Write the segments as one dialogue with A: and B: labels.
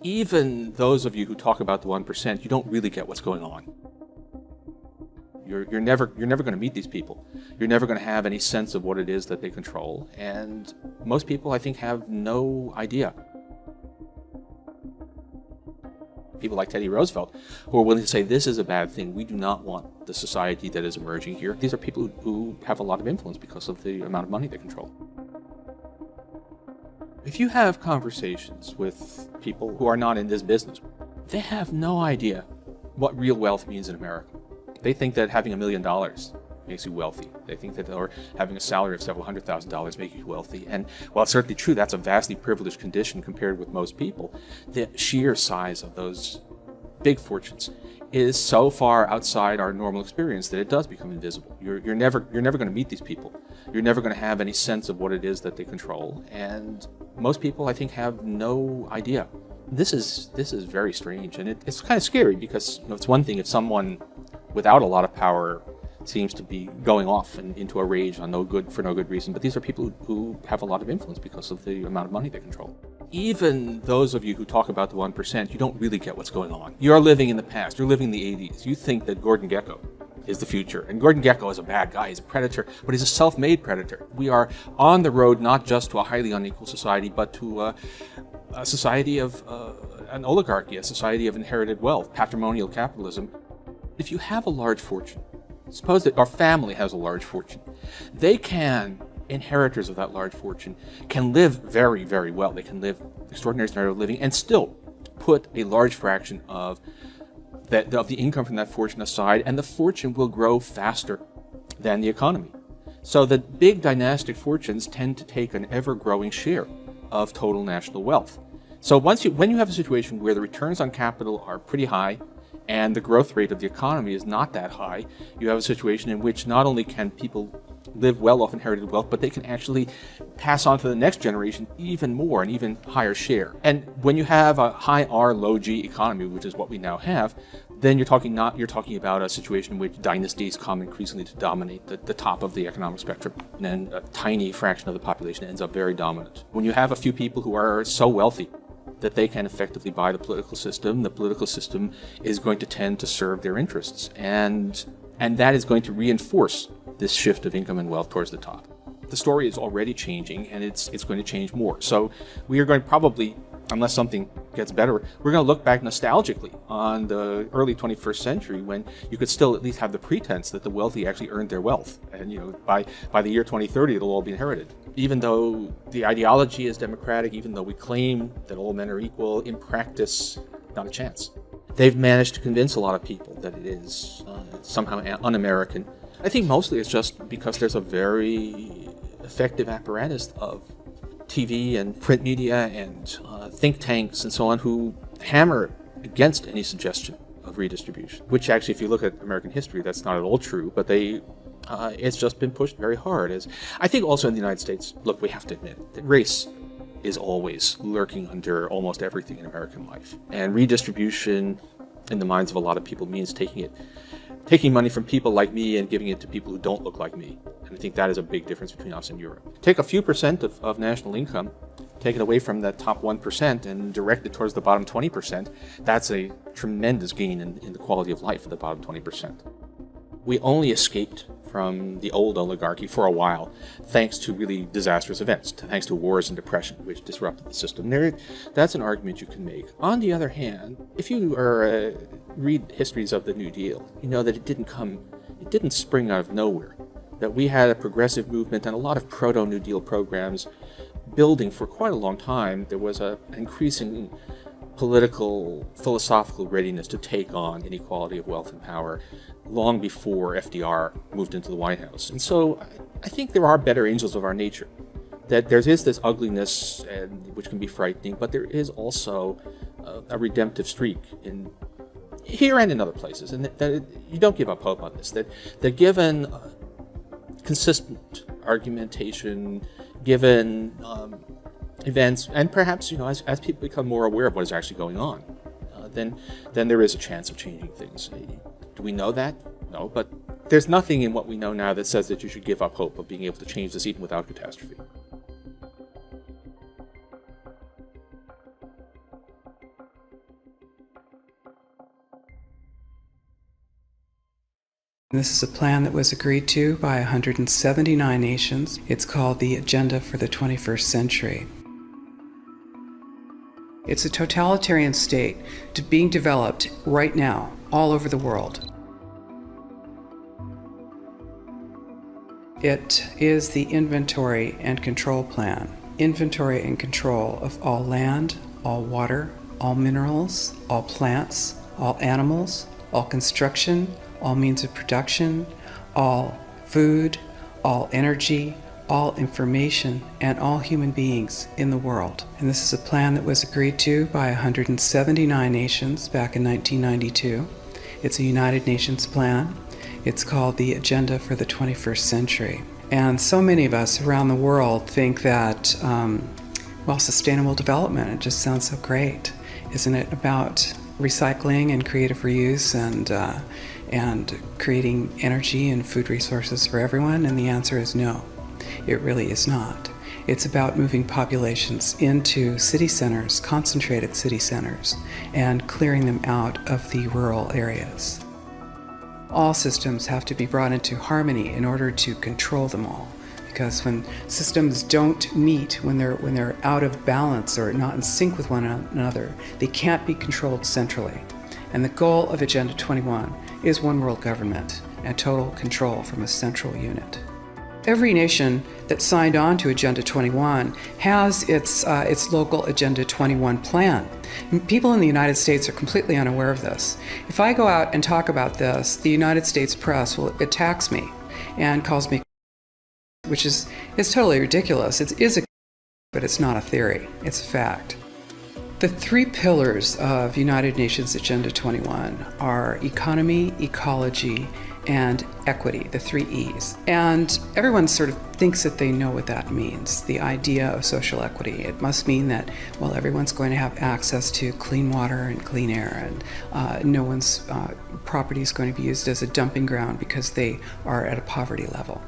A: Even those of you who talk about the 1%, you don't really get what's going on. You're never going to meet these people. You're never going to have any sense of what it is that they control. And most people, I think, have no idea. People like Teddy Roosevelt, who are willing to say this is a bad thing. We do not want the society that is emerging here. These are people who have a lot of influence because of the amount of money they control. If you have conversations with people who are not in this business, they have no idea what real wealth means in America. They think that having $1 million makes you wealthy. They think that or having a salary of several $100,000 makes you wealthy. And while it's certainly true, that's a vastly privileged condition compared with most people, the sheer size of those big fortunes is so far outside our normal experience that it does become invisible. You're never going to meet these people. You're never going to have any sense of what it is that they control. And most people, I think, have no idea. This is very strange, and it's kind of scary because it's one thing if someone without a lot of power seems to be going off into a rage for no good reason, but these are people who have a lot of influence because of the amount of money they control. Even those of you who talk about the 1%, you don't really get what's going on. You're living in the past. You're living in the 80s. You think that Gordon Gekko is the future. And Gordon Gekko is a bad guy. He's a predator, but he's a self-made predator. We are on the road not just to a highly unequal society, but to a society of an oligarchy, a society of inherited wealth, patrimonial capitalism. If you have a large fortune, suppose that our family has a large fortune, inheritors of that large fortune can live very, very well. They can live extraordinary standard of living and still put a large fraction of the income from that fortune aside, and the fortune will grow faster than the economy. So the big dynastic fortunes tend to take an ever-growing share of total national wealth. So when you have a situation where the returns on capital are pretty high, and the growth rate of the economy is not that high, you have a situation in which not only can people live well off inherited wealth, but they can actually pass on to the next generation even more, an even higher share. And when you have a high R, low G economy, which is what we now have, then you're talking about a situation in which dynasties come increasingly to dominate the top of the economic spectrum, and then a tiny fraction of the population ends up very dominant. When you have a few people who are so wealthy that they can effectively buy the political system is going to tend to serve their interests. And that is going to reinforce this shift of income and wealth towards the top. The story is already changing, and it's going to change more. So we are going to probably, unless something gets better, we're going to look back nostalgically on the early 21st century when you could still at least have the pretense that the wealthy actually earned their wealth. And by the year 2030, it'll all be inherited. Even though the ideology is democratic, even though we claim that all men are equal, in practice, not a chance. They've managed to convince a lot of people that it is somehow un-American. I think mostly it's just because there's a very effective apparatus of TV and print media and think tanks and so on who hammer against any suggestion of redistribution, which actually, if you look at American history, that's not at all true, but it's just been pushed very hard. I think also in the United States, look, we have to admit that race is always lurking under almost everything in American life. And redistribution, in the minds of a lot of people, means taking money from people like me and giving it to people who don't look like me. And I think that is a big difference between us and Europe. Take a few percent of national income, take it away from the top 1% and direct it towards the bottom 20%. That's a tremendous gain in the quality of life of the bottom 20%. We only escaped from the old oligarchy for a while, thanks to really disastrous events, thanks to wars and depression, which disrupted the system. That's an argument you can make. On the other hand, if you read histories of the New Deal, you know that it didn't spring out of nowhere, that we had a progressive movement and a lot of proto-New Deal programs building for quite a long time. There was an increasing political, philosophical readiness to take on inequality of wealth and power long before FDR moved into the White House. And so I think there are better angels of our nature. That there is this ugliness, which can be frightening, but there is also a redemptive streak in here and in other places. And that you don't give up hope on this. That given consistent argumentation, given events, and perhaps as people become more aware of what is actually going on, then there is a chance of changing things. Do we know that? No, but there's nothing in what we know now that says that you should give up hope of being able to change this even without catastrophe.
B: This is a plan that was agreed to by 179 nations. It's called the Agenda for the 21st Century. It's a totalitarian state being developed right now all over the world. It is the inventory and control plan. Inventory and control of all land, all water, all minerals, all plants, all animals, all construction, all means of production, all food, all energy, all information, and all human beings in the world. And this is a plan that was agreed to by 179 nations back in 1992. It's a United Nations plan. It's called the Agenda for the 21st Century. And so many of us around the world think that, sustainable development, it just sounds so great. Isn't it about recycling and creative reuse and creating energy and food resources for everyone? And the answer is no, it really is not. It's about moving populations into city centers, concentrated city centers, and clearing them out of the rural areas. All systems have to be brought into harmony in order to control them all. Because when systems don't meet, when they're out of balance or not in sync with one another, they can't be controlled centrally. And the goal of Agenda 21 is one world government and total control from a central unit. Every nation that signed on to Agenda 21 has its local Agenda 21 plan. And people in the United States are completely unaware of this. If I go out and talk about this, the United States press attacks me and calls me, which is totally ridiculous. It is but it's not a theory, it's a fact. The three pillars of United Nations Agenda 21 are economy, ecology, and equity, the three E's. And everyone sort of thinks that they know what that means, the idea of social equity. It must mean that, everyone's going to have access to clean water and clean air, and no one's property is going to be used as a dumping ground because they are at a poverty level.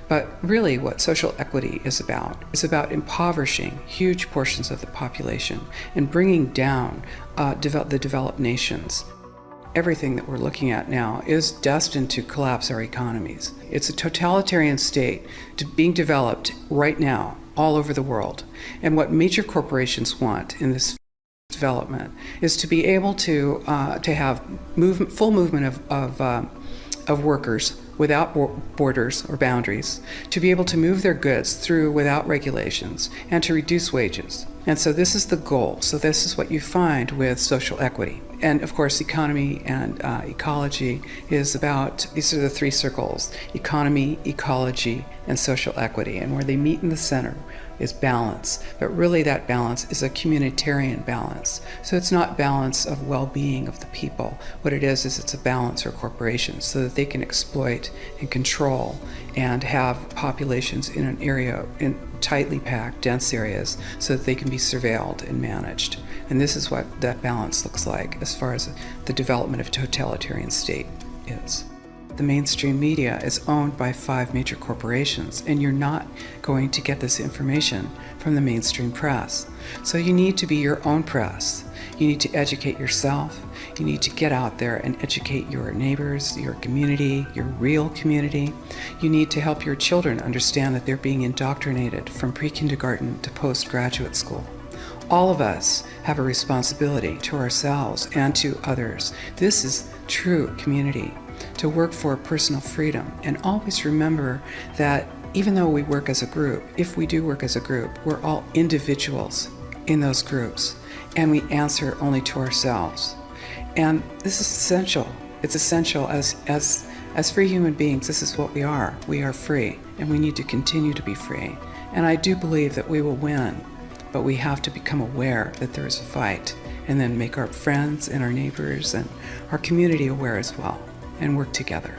B: But really what social equity is about impoverishing huge portions of the population and bringing down the developed nations. Everything that we're looking at now is destined to collapse our economies. It's a totalitarian state being developed right now all over the world. And what major corporations want in this development is to be able to have full movement of workers without borders or boundaries, to be able to move their goods through without regulations, and to reduce wages. And so this is the goal. So this is what you find with social equity. And of course, economy and ecology is about, these are the three circles: economy, ecology, and social equity. And where they meet in the center is balance. But really that balance is a communitarian balance. So it's not balance of well-being of the people. What it is it's a balance for corporations so that they can exploit and control and have populations in an area, in tightly packed, dense areas, so that they can be surveilled and managed. And this is what that balance looks like as far as the development of a totalitarian state is. The mainstream media is owned by 5 major corporations, and you're not going to get this information from the mainstream press. So you need to be your own press. You need to educate yourself. You need to get out there and educate your neighbors, your community, your real community. You need to help your children understand that they're being indoctrinated from pre-kindergarten to postgraduate school. All of us have a responsibility to ourselves and to others. This is true community, to work for personal freedom. And always remember that even though we work as a group, if we do work as a group, we're all individuals in those groups, and we answer only to ourselves. And this is essential. It's essential as free human beings. This is what we are. We are free, and we need to continue to be free. And I do believe that we will win, but we have to become aware that there is a fight, and then make our friends and our neighbors and our community aware as well, and work together.